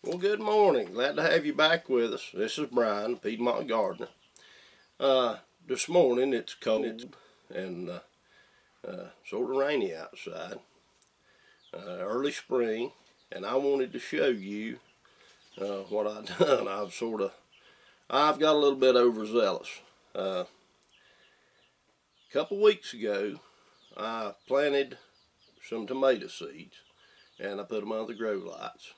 Well, good morning. Glad to have you back with us. This is Brian, Piedmont Gardener. This morning it's cold and sort of rainy outside. Early spring, and I wanted to show you what I've done. I've got a little bit overzealous. A couple weeks ago, I planted some tomato seeds, and I put them under the grow lights.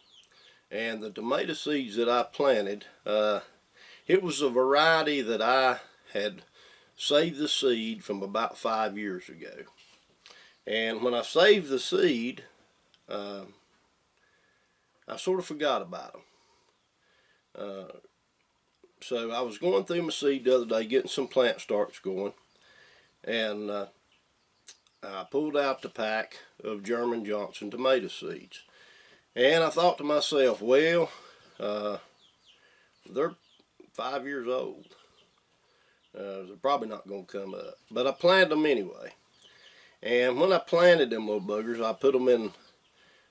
And the tomato seeds that I planted, it was a variety that I had saved the seed from about 5 years ago. And when I saved the seed, I sort of forgot about them. So I was going through my seed the other day, getting some plant starts going, and I pulled out the pack of German Johnson tomato seeds. And I thought to myself, well, they're 5 years old. They're probably not going to come up. But I planted them anyway. And when I planted them little buggers, I put them in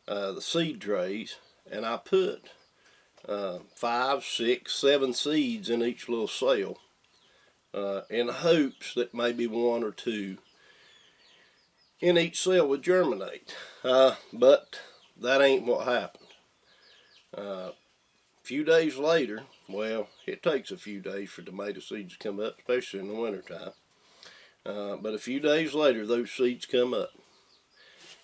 the seed trays. And I put 5, 6, 7 seeds in each little cell in hopes that maybe 1 or 2 in each cell would germinate. But that ain't what happened. A few days later, well, it takes a few days for tomato seeds to come up, especially in the wintertime. But a fey days later, those seeds come up.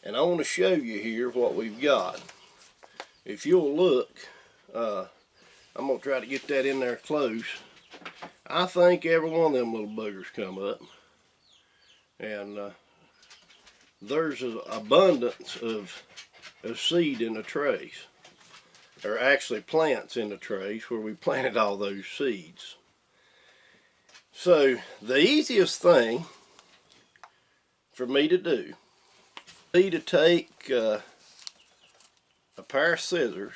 And I want to show you here what we've got. If you'll look, I'm going to try to get that in there close. I think every one of them little buggers come up. And there's an abundance of seed in the trays, or actually plants in the trays where we planted all those seeds. So the easiest thing for me to do would be to take a pair of scissors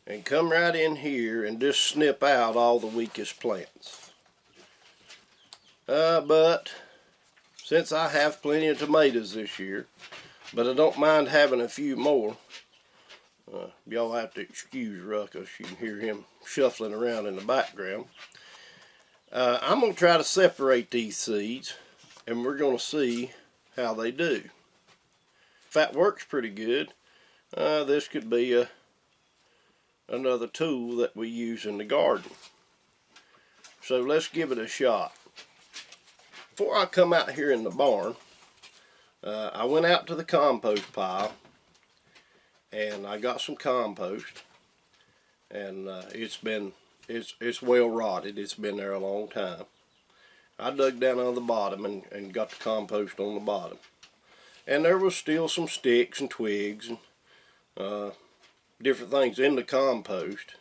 and come right in here and just snip out all the weakest plants. But since I have plenty of tomatoes this year, but I don't mind having a few more. Y'all have to excuse Ruckus. You can hear him shuffling around in the background. I'm going to try to separate these seeds, and we're going to see how they do. If that works pretty good, this could be another tool that we use in the garden. So let's give it a shot. Before I come out here in the barn, I went out to the compost pile and I got some compost, and it's well rotted. It's been there a long time. I dug down on the bottom and got the compost on the bottom, and there was still some sticks and twigs and different things in the compost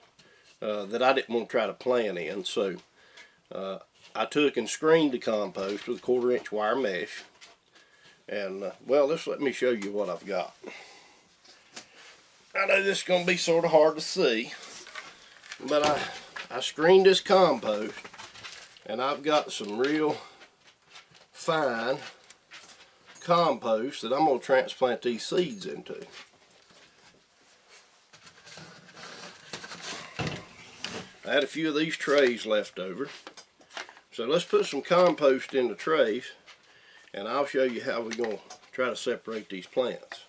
that I didn't want to try to plant in. So I took and screened the compost with a 1/4-inch wire mesh. And, well, let me show you what I've got. I know this is going to be sort of hard to see, but I screened this compost, and I've got some real fine compost that I'm going to transplant these seeds into. I had a few of these trays left over, so let's put some compost in the trays, and I'll show you how we're going to try to separate these plants.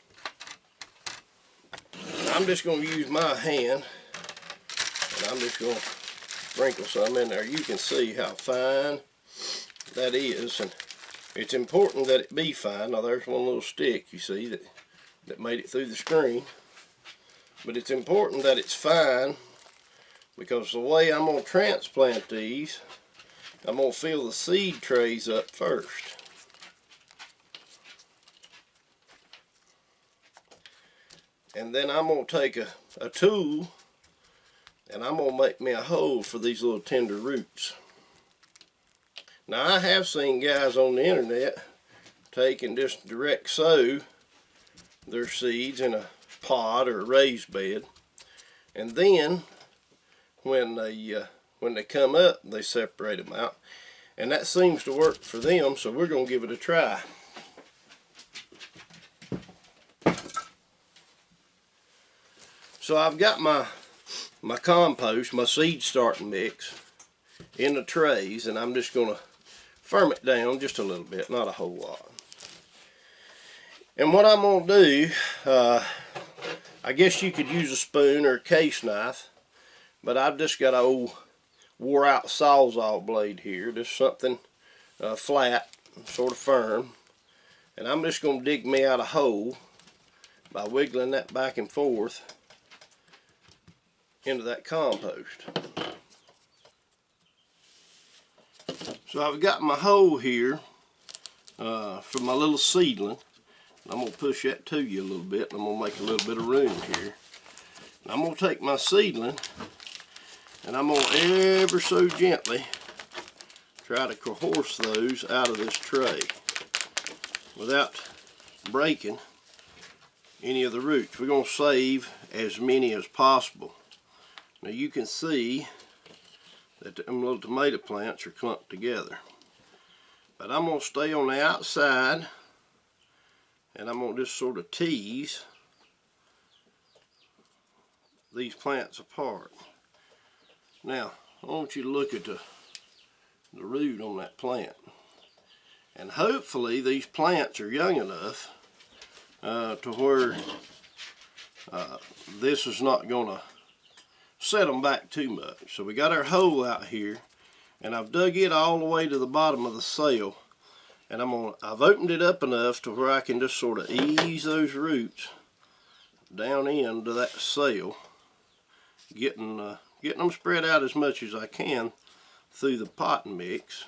I'm just going to use my hand, and I'm just going to sprinkle some in there. You can see how fine that is, and it's important that it be fine. Now there's one little stick, you see, that made it through the screen. But it's important that it's fine, because the way I'm going to transplant these, I'm going to fill the seed trays up first. And then I'm going to take a tool, and I'm going to make me a hole for these little tender roots. Now I have seen guys on the internet take and just direct sow their seeds in a pot or a raised bed, and then when they come up, they separate them out, and that seems to work for them. So we're going to give it a try. So I've got my compost, my seed starting mix in the trays, and I'm just going to firm it down just a little bit, not a whole lot. And what I'm going to do, I guess you could use a spoon or a case knife, but I've just got an old wore out Sawzall blade here, just something flat, sort of firm, and I'm just going to dig me out a hole by wiggling that back and forth into that compost. So I've got my hole here for my little seedling. I'm going to push that to you a little bit, and I'm going to make a little bit of room here. And I'm going to take my seedling, and I'm going to ever so gently try to coerce those out of this tray without breaking any of the roots. We're going to save as many as possible. Now you can see that them little tomato plants are clumped together. But I'm going to stay on the outside, and I'm going to just sort of tease these plants apart. Now, I want you to look at the root on that plant. And hopefully these plants are young enough to where this is not going to set them back too much. So we got our hole out here, and I've dug it all the way to the bottom of the cell, and I've opened it up enough to where I can just sort of ease those roots down into that cell, getting them spread out as much as I can through the potting mix,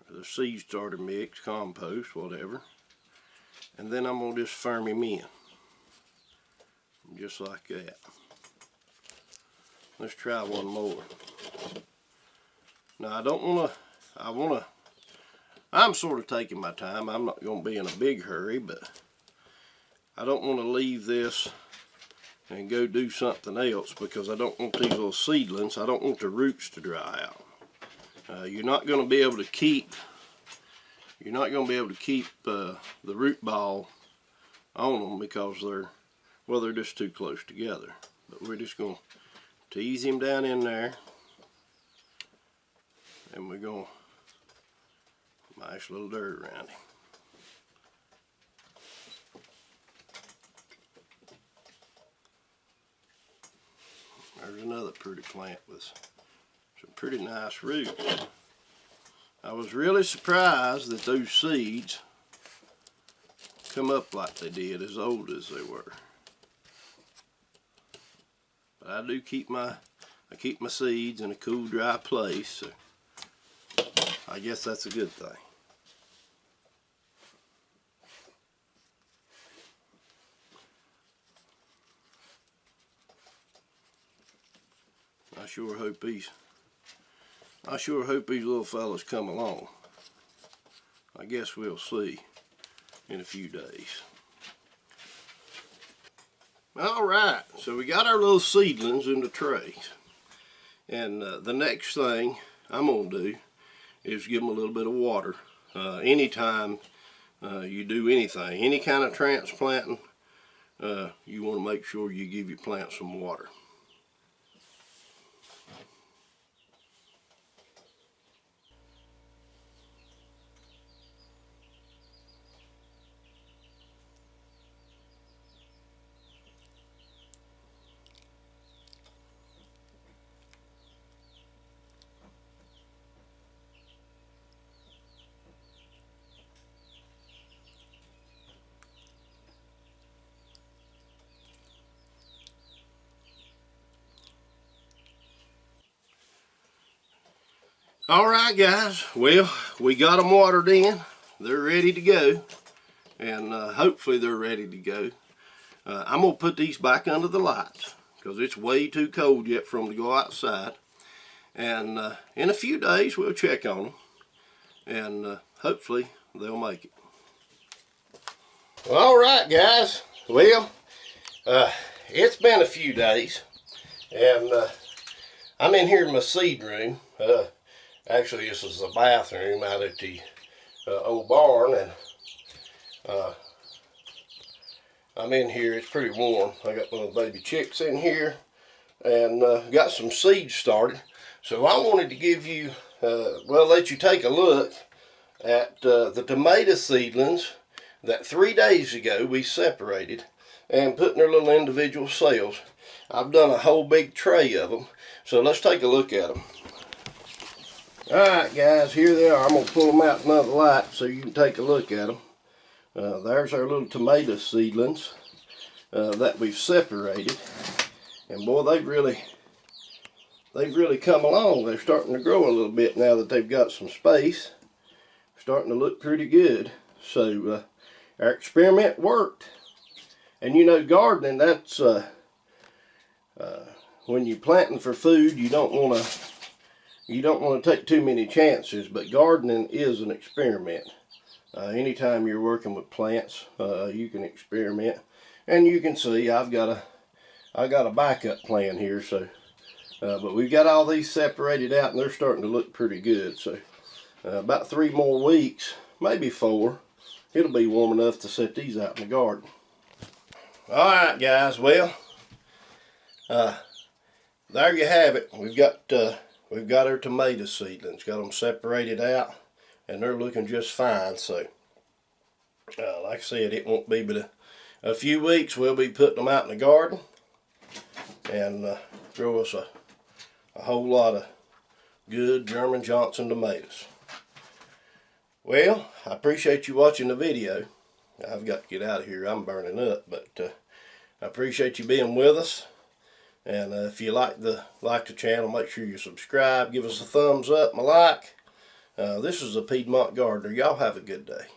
or the seed starter mix, compost, whatever. And then I'm going to just firm him in, just like that. Let's try one more. Now I'm sort of taking my time. I'm not going to be in a big hurry, but I don't want to leave this and go do something else, because I don't want these little seedlings, I don't want the roots to dry out. You're not going to be able to keep the root ball on them because they're just too close together. But we're just going to tease him down in there, and we're going to mash a little dirt around him. There's another pretty plant with some pretty nice roots. I was really surprised that those seeds come up like they did, as old as they were. But I do keep my seeds in a cool, dry place, so I guess that's a good thing. I sure hope these little fellas come along. I guess we'll see in a few days. Alright, so we got our little seedlings in the trays. And the next thing I'm going to do is give them a little bit of water. Anytime you do anything, any kind of transplanting, you want to make sure you give your plants some water. Alright guys, well, we got them watered in. They're ready to go, and hopefully they're ready to go. I'm going to put these back under the lights because it's way too cold yet for them to go outside. And in a few days we'll check on them, and hopefully they'll make it. Alright guys, well, it's been a few days, and I'm in here in my seed room. Actually, this is the bathroom out at the old barn, and I'm in here. It's pretty warm. I got my little baby chicks in here, and got some seeds started. So I wanted to give you, well, let you take a look at the tomato seedlings that 3 days ago we separated and put in their little individual cells. I've done a whole big tray of them. So let's take a look at them. Alright guys, here they are. I'm going to pull them out another light so you can take a look at them. There's our little tomato seedlings that we've separated. And boy, they've really come along. They're starting to grow a little bit now that they've got some space. Starting to look pretty good. So our experiment worked. And you know, gardening, that's when you're planting for food, you don't want to take too many chances. But gardening is an experiment. Anytime you're working with plants, you can experiment. And you can see I got a backup plan here. So, but we've got all these separated out, and they're starting to look pretty good. So, about 3 more weeks, maybe 4, it'll be warm enough to set these out in the garden. All right, guys. Well, there you have it. We've got our tomato seedlings. Got them separated out, and they're looking just fine. So, like I said, it won't be but a few weeks. We'll be putting them out in the garden, and grow us a whole lot of good German Johnson tomatoes. Well, I appreciate you watching the video. I've got to get out of here. I'm burning up, but I appreciate you being with us. And if you like the channel, make sure you subscribe. Give us a thumbs up and a like. This is a Piedmont Gardener. Y'all have a good day.